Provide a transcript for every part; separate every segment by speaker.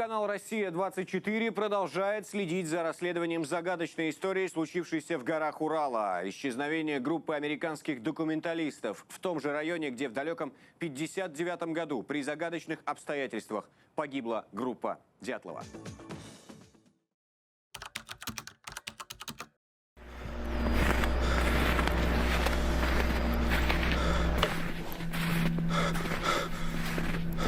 Speaker 1: Телеканал «Россия-24» продолжает следить за расследованием загадочной истории, случившейся в горах Урала. Исчезновение группы американских документалистов в том же районе, где в далеком 1959 году при загадочных обстоятельствах погибла группа Дятлова.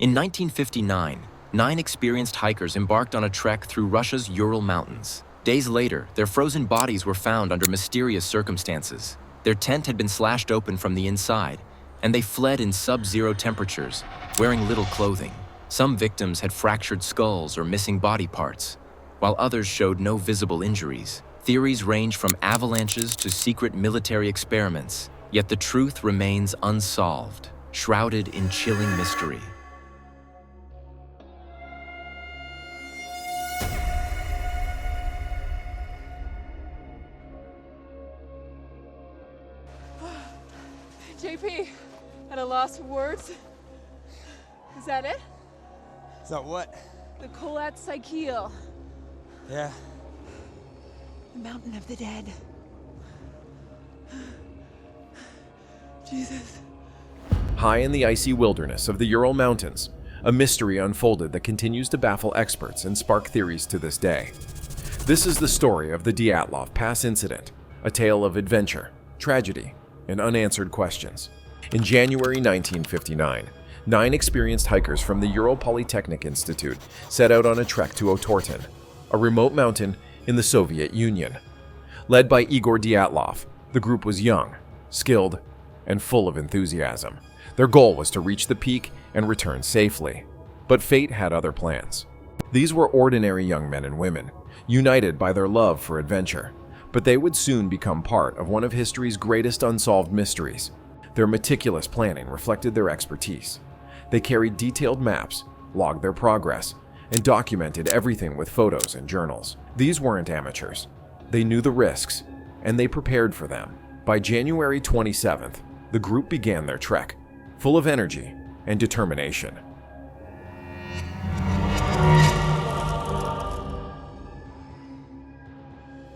Speaker 2: In 1959, 9 experienced hikers embarked on a trek through Russia's Ural Mountains. Days later, their frozen bodies were found under mysterious circumstances. Their tent had been slashed open from the inside, and they fled in sub-zero temperatures, wearing little clothing. Some victims had fractured skulls or missing body parts, while others showed no visible injuries. Theories range from avalanches to secret military experiments, yet the truth remains unsolved, shrouded in chilling mystery.
Speaker 3: JP, at a loss for words. Is that it?
Speaker 4: Is that what?
Speaker 3: The Kholat Syakhl.
Speaker 4: Yeah.
Speaker 3: The mountain of the dead. Jesus.
Speaker 5: High in the icy wilderness of the Ural Mountains, a mystery unfolded that continues to baffle experts and spark theories to this day. This is the story of the Dyatlov Pass Incident, a tale of adventure, tragedy, and unanswered questions. In January 1959, 9 experienced hikers from the Ural Polytechnic Institute set out on a trek to Otorten, a remote mountain in the Soviet Union. Led by Igor Dyatlov, the group was young, skilled, and full of enthusiasm. Their goal was to reach the peak and return safely. But fate had other plans. These were ordinary young men and women, united by their love for adventure. But they would soon become part of one of history's greatest unsolved mysteries. Their meticulous planning reflected their expertise. They carried detailed maps, logged their progress, and documented everything with photos and journals. These weren't amateurs. They knew the risks, and they prepared for them. By January 27th, the group began their trek, full of energy and determination.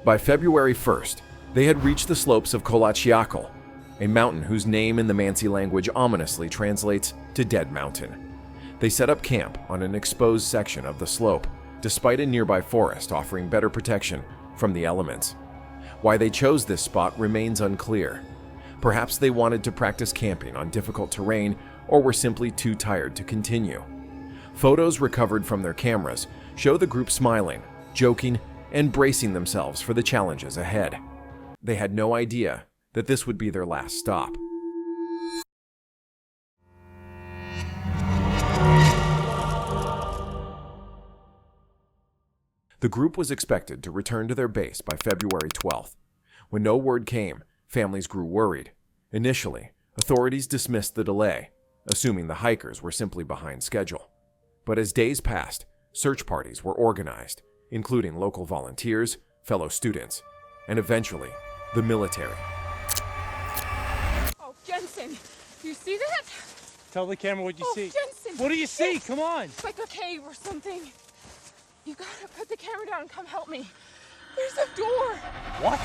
Speaker 5: By February 1st, they had reached the slopes of Kholat Syakhl, a mountain whose name in the Mansi language ominously translates to Dead Mountain. They set up camp on an exposed section of the slope, despite a nearby forest offering better protection from the elements. Why they chose this spot remains unclear. Perhaps they wanted to practice camping on difficult terrain, or were simply too tired to continue. Photos recovered from their cameras show the group smiling, joking, and bracing themselves for the challenges ahead. They had no idea that this would be their last stop. The group was expected to return to their base by February 12th. When no word came, families grew worried. Initially, authorities dismissed the delay, assuming the hikers were simply behind schedule. But as days passed, search parties were organized, including local volunteers, fellow students, and eventually, the military.
Speaker 3: Oh, Jensen, you see that?
Speaker 4: Tell the camera what you see.
Speaker 3: Jensen!
Speaker 4: What do you see?
Speaker 3: Yes.
Speaker 4: Come on.
Speaker 3: It's like a cave or something. You gotta put the camera down and come help me. There's a door.
Speaker 4: What?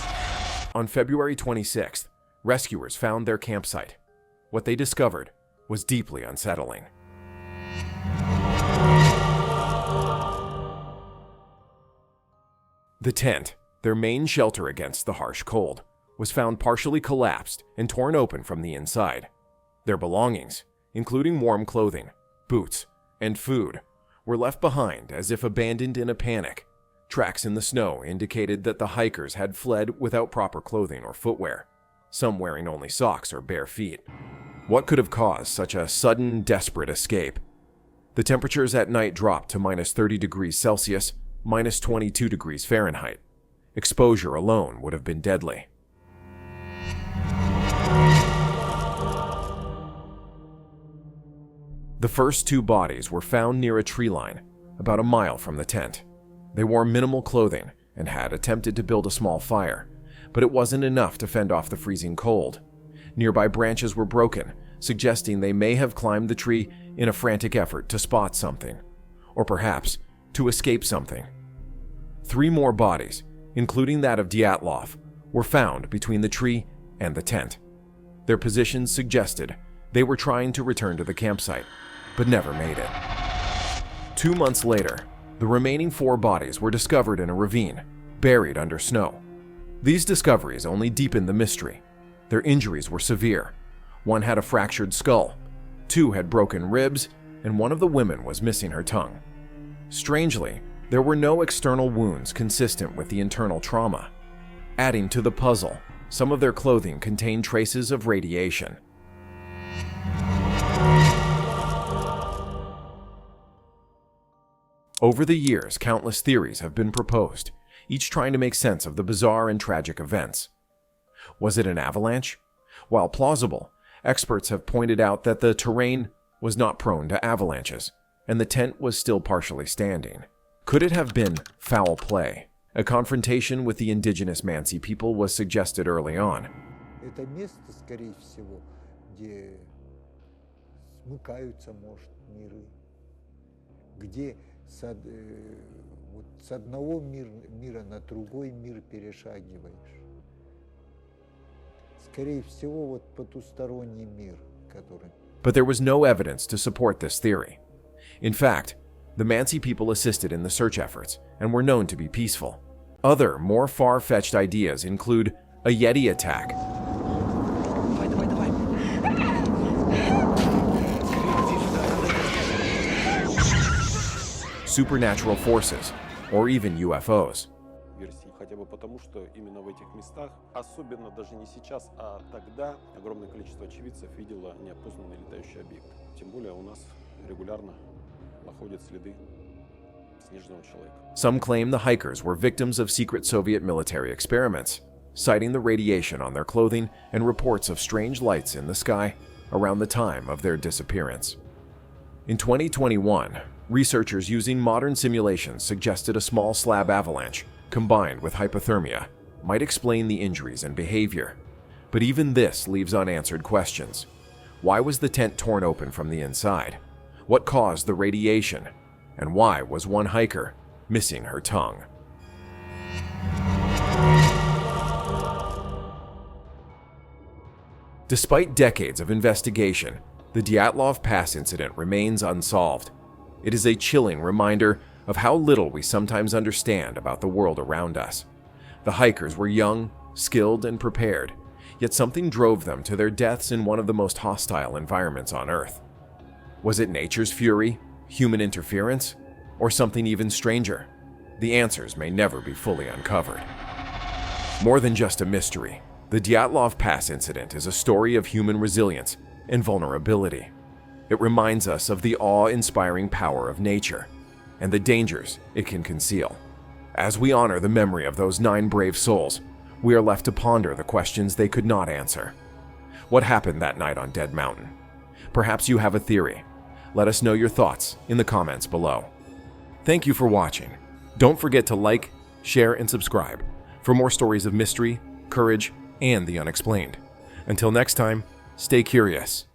Speaker 5: On February 26th, rescuers found their campsite. What they discovered was deeply unsettling. The tent, their main shelter against the harsh cold, was found partially collapsed and torn open from the inside. Their belongings, including warm clothing, boots, and food, were left behind as if abandoned in a panic. Tracks in the snow indicated that the hikers had fled without proper clothing or footwear, some wearing only socks or bare feet. What could have caused such a sudden, desperate escape? The temperatures at night dropped to minus 30 degrees Celsius, minus 22 degrees Fahrenheit. Exposure alone would have been deadly. The first 2 bodies were found near a tree line, about a mile from the tent. They wore minimal clothing and had attempted to build a small fire, but it wasn't enough to fend off the freezing cold. Nearby branches were broken, suggesting they may have climbed the tree in a frantic effort to spot something. Or perhaps to escape something. 3 more bodies, including that of Dyatlov, were found between the tree and the tent. Their positions suggested they were trying to return to the campsite, but never made it. 2 months later, the remaining 4 bodies were discovered in a ravine, buried under snow. These discoveries only deepened the mystery. Their injuries were severe. 1 had a fractured skull, 2 had broken ribs, and 1 of the women was missing her tongue. Strangely, there were no external wounds consistent with the internal trauma. Adding to the puzzle, some of their clothing contained traces of radiation. Over the years, countless theories have been proposed, each trying to make sense of the bizarre and tragic events. Was it an avalanche? While plausible, experts have pointed out that the terrain was not prone to avalanches, and the tent was still partially standing. Could it have been foul play? A confrontation with the indigenous Mansi people was suggested early on.
Speaker 6: Это место, скорее всего, где смыкаются, может, миры, где вот с одного мира на другой мир перешагиваешь. Скорее всего, вот потусторонний мир, который...
Speaker 5: But there was no evidence to support this theory. In fact, the Mansi people assisted in the search efforts and were known to be peaceful. Other, more far-fetched ideas include a Yeti attack, supernatural forces, or even UFOs.
Speaker 7: Версии, хотя бы потому, что именно в этих местах, особенно даже не сейчас, а тогда, огромное количество очевидцев видело неопознанный летающий объект. Тем более у нас регулярно находят следы снежного человека.
Speaker 5: Some claim the hikers were victims of secret Soviet military experiments, citing the radiation on their clothing and reports of strange lights in the sky around the time of their disappearance. In 2021, researchers using modern simulations suggested a small slab avalanche combined with hypothermia might explain the injuries and behavior. But even this leaves unanswered questions. Why was the tent torn open from the inside? What caused the radiation? And why was one hiker missing her tongue? Despite decades of investigation, the Dyatlov Pass Incident remains unsolved. It is a chilling reminder of how little we sometimes understand about the world around us. The hikers were young, skilled, and prepared, yet something drove them to their deaths in one of the most hostile environments on Earth. Was it nature's fury, human interference, or something even stranger? The answers may never be fully uncovered. More than just a mystery, the Dyatlov Pass Incident is a story of human resilience and vulnerability. It reminds us of the awe-inspiring power of nature and the dangers it can conceal. As we honor the memory of those 9 brave souls, we are left to ponder the questions they could not answer. What happened that night on Dead Mountain? Perhaps you have a theory. Let us know your thoughts in the comments below. Thank you for watching. Don't forget to like, share, and subscribe for more stories of mystery, courage, and the unexplained. Until next time, stay curious